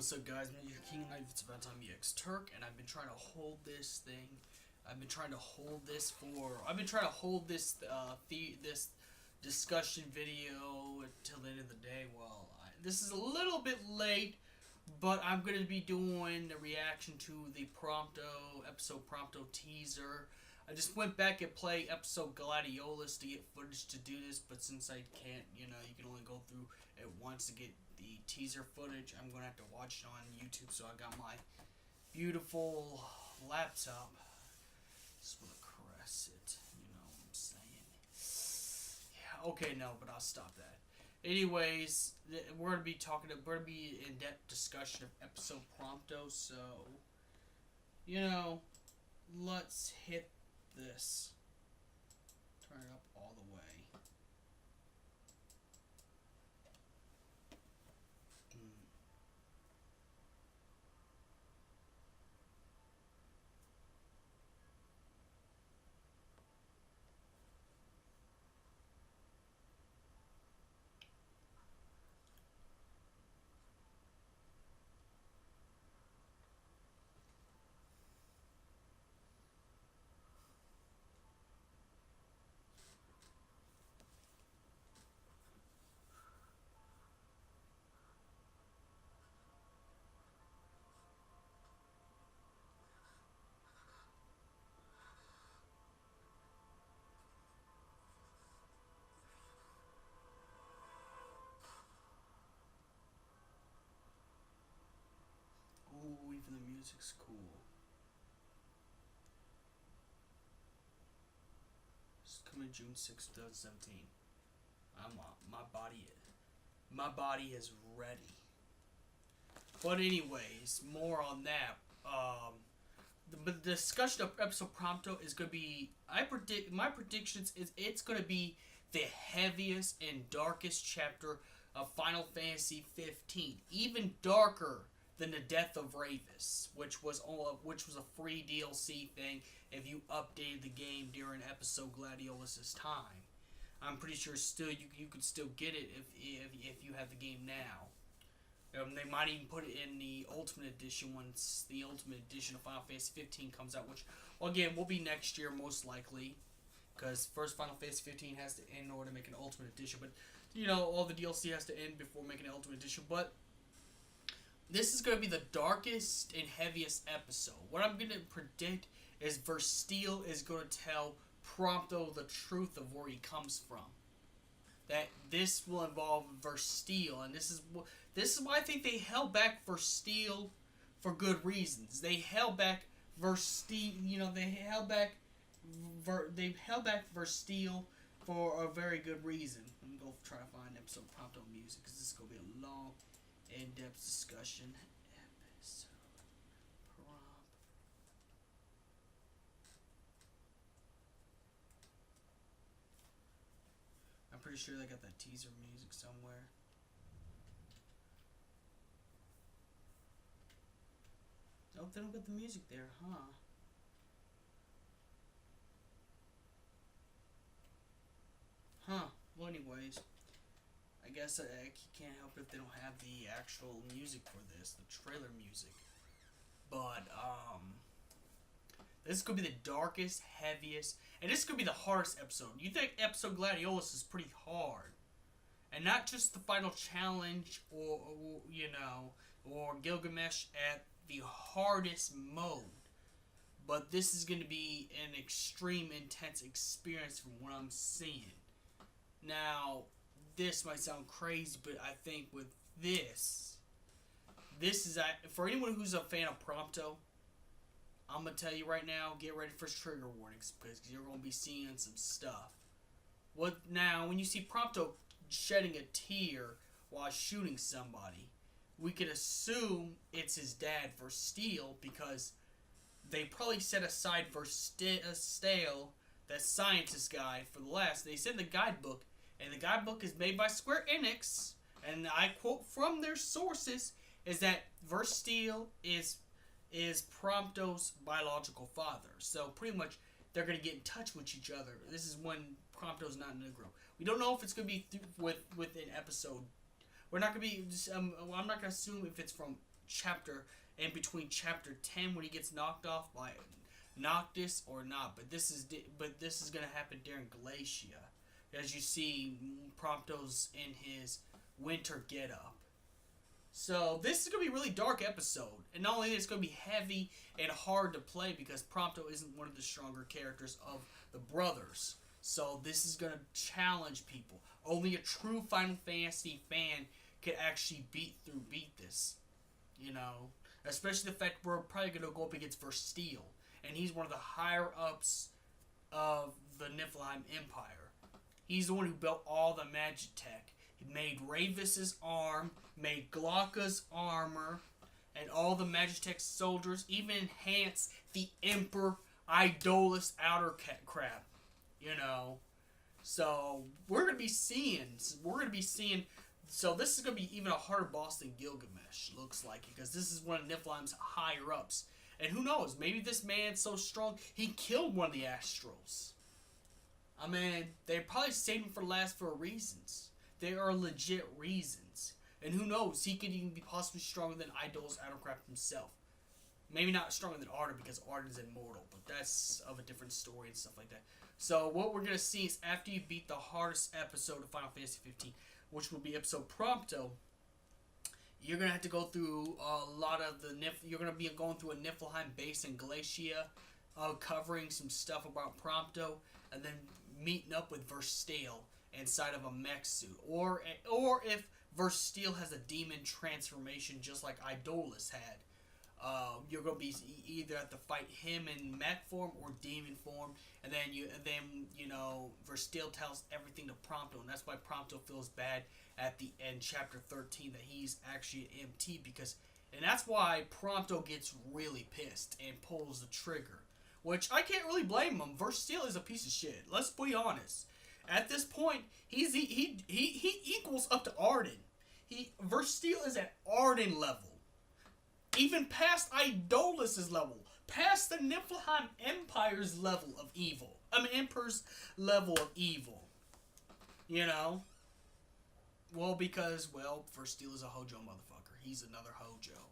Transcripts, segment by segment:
What's up, guys? I'm your King Knife. It's about time EX Turk, and I've been trying to hold this thing. I've been trying to hold this this discussion video until the end of the day. Well, this is a little bit late, but I'm going to be doing the reaction to the episode Prompto teaser. I just went back and played episode Gladiolus to get footage to do this, but since I can't, you can only go through it once to get the teaser footage. I'm going to have to watch it on YouTube, so I got my beautiful laptop. Just want to caress it, you know what I'm saying? Yeah, okay, no, but I'll stop that. Anyways, we're going to be in-depth discussion of episode Prompto, so, let's hit this. Turn it up all the way. Ooh, even the music's cool. It's coming June 6th, 2017. My body is ready. But anyways, more on that. The discussion of episode Prompto is gonna be. My predictions is it's gonna be the heaviest and darkest chapter of Final Fantasy 15, even darker than the death of Ravis, which was a free DLC thing if you updated the game during episode Gladiolus' time. I'm pretty sure you could still get it if you have the game now. They might even put it in the Ultimate Edition once the Ultimate Edition of Final Fantasy 15 comes out, which, well, again, will be next year most likely, because first Final Fantasy 15 has to end in order to make an Ultimate Edition, but, all the DLC has to end before making an Ultimate Edition, but this is going to be the darkest and heaviest episode. What I'm going to predict is Versteel is going to tell Prompto the truth of where he comes from. That this will involve Versteel, and this is why I think they held back Versteel for good reasons. They held back Versteel, they held back Versteel for a very good reason. I'm going to try to find episode Prompto music, because this is going to be a long, in-depth discussion. Episode Prompt. I'm pretty sure they got that teaser music somewhere. Oh, they don't got the music there, huh? Well, anyways, I guess I can't help it if they don't have the actual music for this, the trailer music. But, this is going to be the darkest, heaviest, and this is going to be the hardest episode. You think episode Gladiolus is pretty hard. And not just the final challenge or Gilgamesh at the hardest mode. But this is going to be an extreme, intense experience from what I'm seeing. Now, this might sound crazy, but I think with this is, for anyone who's a fan of Prompto, I'm going to tell you right now, get ready for trigger warnings, because you're going to be seeing some stuff. Now, when you see Prompto shedding a tear while shooting somebody, we could assume it's his dad, Versteel, because they probably set aside Versteel, that scientist guy, for the last. They said in the guidebook, and the guidebook is made by Square Enix, and I quote from their sources, is that Versteel is Prompto's biological father. So pretty much they're going to get in touch with each other. This is when Prompto's not Negro. We don't know if it's going to be with an episode. We're not going to be. I'm not going to assume if it's from between chapter 10 when he gets knocked off by Noctis or not. But this is gonna happen during Glacia, as you see Prompto's in his winter getup. So this is gonna be a really dark episode, and not only is it gonna be heavy and hard to play because Prompto isn't one of the stronger characters of the brothers. So this is gonna challenge people. Only a true Final Fantasy fan could actually beat this. You know, especially the fact we're probably gonna go up against Versteel, and he's one of the higher ups of the Niflheim Empire. He's the one who built all the magic tech. He made Ravis's arm, made Glocka's armor, and all the Magitech soldiers, even enhanced the Emperor Idolus outer crap. You know, so we're gonna be seeing. So this is gonna be even a harder boss than Gilgamesh, looks like, because this is one of Niflheim's higher ups. And who knows? Maybe this man's so strong he killed one of the Astrals. I mean, they probably saved him for last for reasons. There are legit reasons. And who knows, he could even be possibly stronger than Idol's Outercraft himself. Maybe not stronger than Arden, because Arden's immortal, but that's of a different story and stuff like that. So what we're going to see is after you beat the hardest episode of Final Fantasy 15, which will be episode Prompto, you're going to have to go through a lot of you're going to be going through a Niflheim base in Glacia, covering some stuff about Prompto, and then meeting up with Versteel inside of a mech suit, or if Versteel has a demon transformation just like Idolus had, you're gonna be either have to fight him in mech form or demon form, and then you know Versteel tells everything to Prompto, and that's why Prompto feels bad at the end, chapter 13, that he's actually an MT, and that's why Prompto gets really pissed and pulls the trigger, which I can't really blame him. Versteel is a piece of shit. Let's be honest. At this point, he equals up to Arden. Versteel is at Arden level, even past Idolus's level, past the Niflheim Empire's level of evil. Emperor's level of evil. You know, because Versteel is a Hojo motherfucker. He's another Hojo.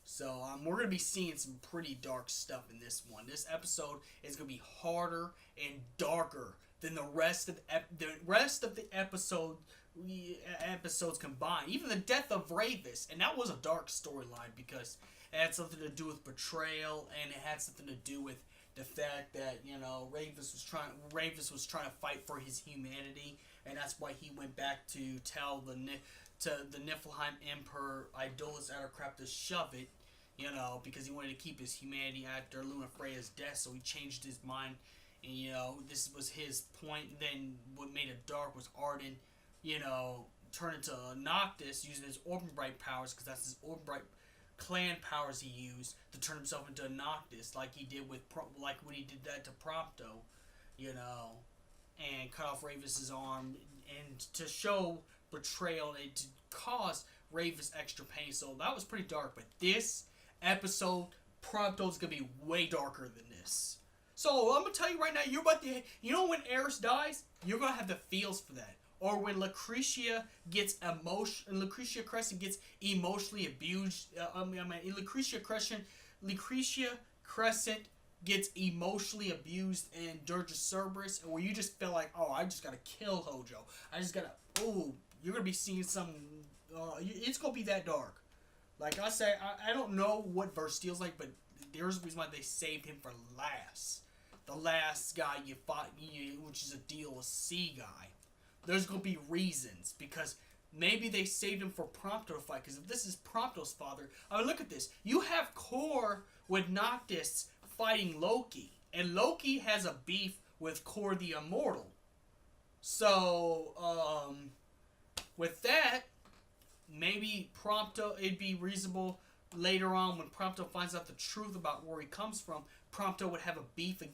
So we're gonna be seeing some pretty dark stuff in this one. This episode is gonna be harder and darker than the rest of the episodes combined. Even the death of Ravis, and that was a dark storyline because it had something to do with betrayal, and it had something to do with the fact that Ravis was trying to fight for his humanity, and that's why he went back to tell the Niflheim Emperor Idolus Outercraft to shove it, because he wanted to keep his humanity after Luna Freya's death, so he changed his mind. And, this was his point. Then what made it dark was Arden, turned into Noctis using his Orbenbright powers, because that's his Orbenbright clan powers he used to turn himself into a Noctis, like he did like when he did that to Prompto, and cut off Ravis's arm, and to show betrayal and to cause Ravis extra pain. So that was pretty dark. But this episode, Prompto's gonna be way darker than this. So I'm gonna tell you right now, when Eris dies, you're gonna have the feels for that. Or when Lucretia Crescent gets emotionally abused. Lucretia Crescent gets emotionally abused in Dirge Cerberus, and where you just feel like, oh, I just gotta kill Hojo. You're gonna be seeing some. It's gonna be that dark. Like I say, I don't know what Versteel's like, but there's a reason why they saved him for last. The last guy you fought, which is a DLC guy. There's going to be reasons, because maybe they saved him for Prompto to fight, because if this is Prompto's father, look at this. You have Kor with Noctis fighting Loki, and Loki has a beef with Kor the Immortal. So, with that, maybe Prompto, it'd be reasonable later on when Prompto finds out the truth about where he comes from. Prompto would have a beef in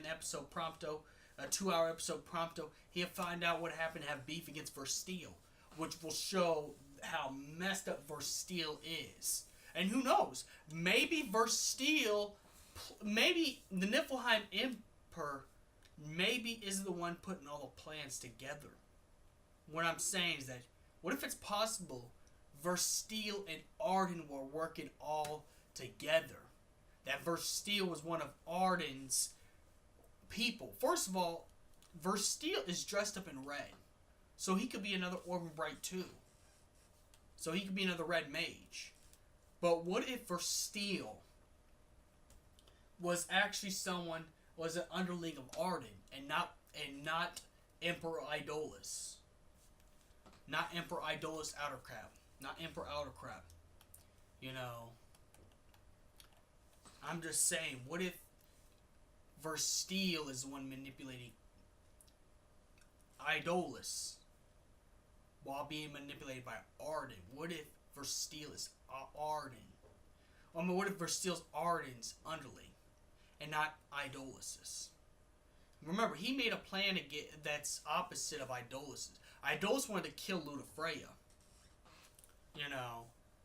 episode Prompto, a 2-hour episode Prompto. He'll find out what happened and have beef against Versteel, which will show how messed up Versteel is. And who knows? Maybe Versteel, maybe the Niflheim Emperor, maybe is the one putting all the plans together. What I'm saying is that, what if it's possible Versteel and Arden were working all together. That Versteel was one of Arden's people. First of all, Versteel is dressed up in red. So he could be another Orban Bright too. So he could be another red mage. But what if Versteel was actually was an underling of Arden and not Emperor Idolus. Not Emperor Idolus Outercrab. Not Emperor Outercrab. You know, I'm just saying, what if Versteel is the one manipulating Idolus while being manipulated by Arden? What if Versteel is Arden? I mean, what if Versteel's Arden's underling and not Idolus's? Remember, he made a plan to get that's opposite of Idolus's. Idolus wanted to kill Ludifreya. You know,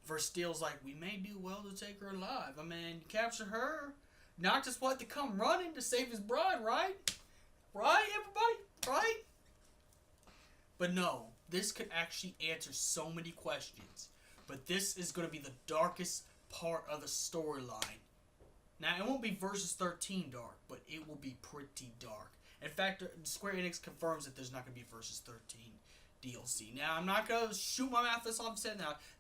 Versteel's like, we may do well to take her alive. I mean, capture her, not just want to come running to save his bride, right? Right, everybody? Right? But no, this could actually answer so many questions. But this is going to be the darkest part of the storyline. Now, it won't be Versus 13 dark, but it will be pretty dark. In fact, Square Enix confirms that there's not going to be Versus 13 DLC. Now, I'm not going to shoot my mouth this off and say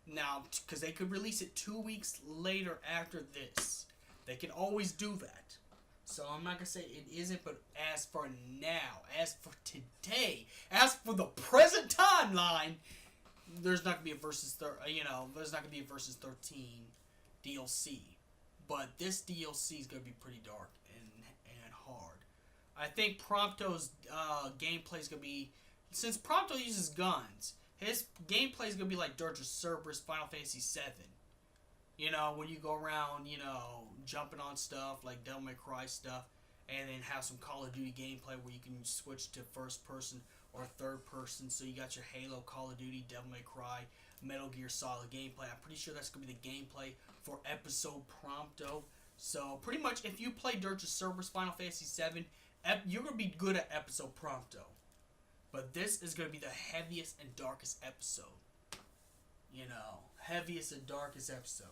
now, because they could release it 2 weeks later after this. They can always do that. So I'm not going to say it isn't, but as for now, as for today, as for the present timeline, there's not going to be a Versus, there's not going to be a Versus 13 DLC. But this DLC is going to be pretty dark and hard. I think Prompto's gameplay is going to be... Since Prompto uses guns, his gameplay is going to be like Dirge of Cerberus, Final Fantasy VII. You know, when you go around, jumping on stuff, like Devil May Cry stuff, and then have some Call of Duty gameplay where you can switch to first person or third person. So you got your Halo, Call of Duty, Devil May Cry, Metal Gear Solid gameplay. I'm pretty sure that's going to be the gameplay for episode Prompto. So pretty much if you play Dirge of Cerberus, Final Fantasy VII, you're going to be good at episode Prompto. But this is going to be the heaviest and darkest episode. Heaviest and darkest episode.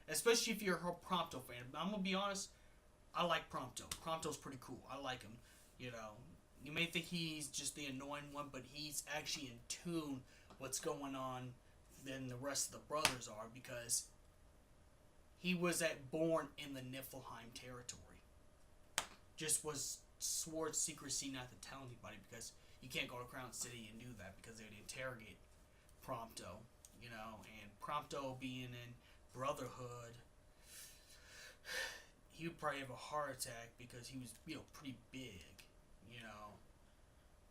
Especially if you're a Prompto fan. I'm going to be honest, I like Prompto. Prompto's pretty cool. I like him. You may think he's just the annoying one, but he's actually in tune what's going on than the rest of the brothers are, because he was born in the Niflheim territory. Just was swore secrecy not to tell anybody, because you can't go to Crown City and do that because they would interrogate Prompto. And Prompto being in Brotherhood, he would probably have a heart attack because he was, pretty big,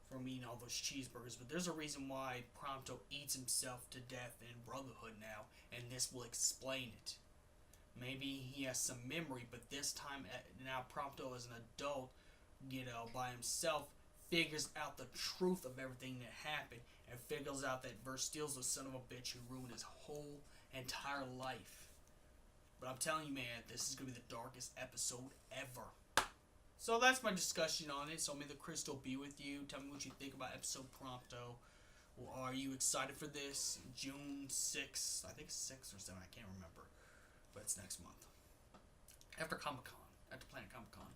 from eating all those cheeseburgers. But there's a reason why Prompto eats himself to death in Brotherhood now, and this will explain it. Maybe he has some memory, but this time, now Prompto as an adult, by himself, figures out the truth of everything that happened, and figures out that Versteel's the son of a bitch who ruined his whole entire life. But I'm telling you, man, this is going to be the darkest episode ever. So that's my discussion on it. So may the crystal be with you. Tell me what you think about episode Prompto. Or are you excited for this? June 6th. I think 6th or 7th. I can't remember. But it's next month. After Comic-Con. After Planet Comic-Con.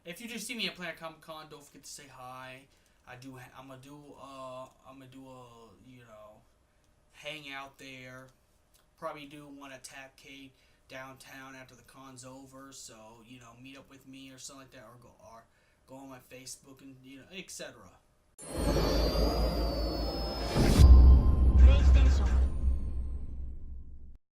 If you just see me at Planet Comic-Con, don't forget to say hi. I'm gonna do hang out there. Probably do one at Tapcade downtown after the con's over. So meet up with me or something like that, or go on my Facebook and etc. PlayStation